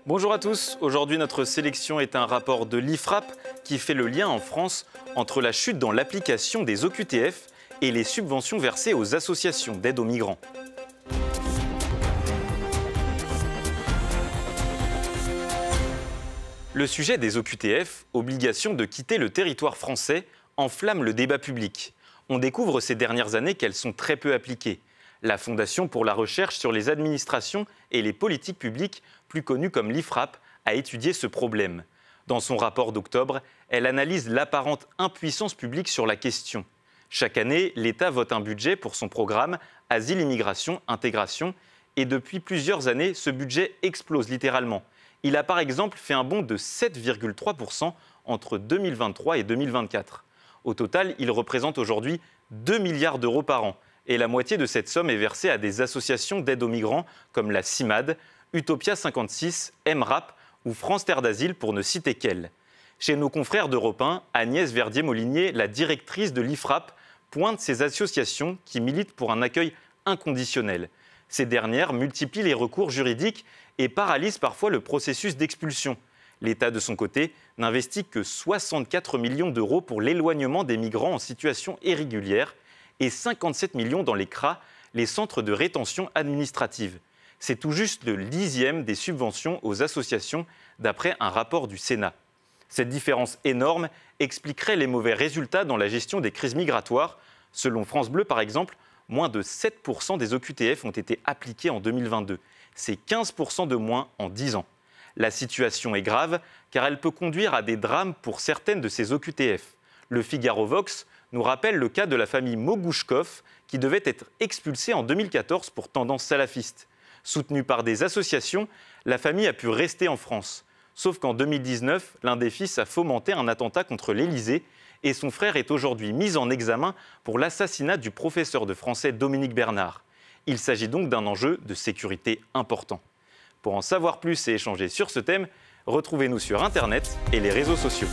Bonjour à tous, aujourd'hui notre sélection est un rapport de l'IFRAP qui fait le lien en France entre la chute dans l'application des OQTF et les subventions versées aux associations d'aide aux migrants. Le sujet des OQTF, obligation de quitter le territoire français, enflamme le débat public. On découvre ces dernières années qu'elles sont très peu appliquées. La Fondation pour la recherche sur les administrations et les politiques publiques, plus connue comme l'IFRAP, a étudié ce problème. Dans son rapport d'octobre, elle analyse l'apparente impuissance publique sur la question. Chaque année, l'État vote un budget pour son programme Asile, Immigration, Intégration, et depuis plusieurs années, ce budget explose littéralement. Il a par exemple fait un bond de 7,3% entre 2023 et 2024. Au total, il représente aujourd'hui 2 milliards d'euros par an. Et la moitié de cette somme est versée à des associations d'aide aux migrants comme la CIMAD, Utopia 56, MRAP ou France Terre d'Asile pour ne citer qu'elles. Chez nos confrères d'Europe 1, Agnès Verdier-Molinier, la directrice de l'IFRAP, pointe ces associations qui militent pour un accueil inconditionnel. Ces dernières multiplient les recours juridiques et paralysent parfois le processus d'expulsion. L'État, de son côté, n'investit que 64 millions d'euros pour l'éloignement des migrants en situation irrégulière et 57 millions dans les CRA, les centres de rétention administrative. C'est tout juste le 10e des subventions aux associations, d'après un rapport du Sénat. Cette différence énorme expliquerait les mauvais résultats dans la gestion des crises migratoires. Selon France Bleu, par exemple, moins de 7% des OQTF ont été appliqués en 2022. C'est 15% de moins en 10 ans. La situation est grave car elle peut conduire à des drames pour certaines de ces OQTF. Le Figaro Vox nous rappelle le cas de la famille Mogouchkov qui devait être expulsée en 2014 pour tendance salafiste. Soutenue par des associations, la famille a pu rester en France. Sauf qu'en 2019, l'un des fils a fomenté un attentat contre l'Élysée et son frère est aujourd'hui mis en examen pour l'assassinat du professeur de français Dominique Bernard. Il s'agit donc d'un enjeu de sécurité important. Pour en savoir plus et échanger sur ce thème, retrouvez-nous sur Internet et les réseaux sociaux.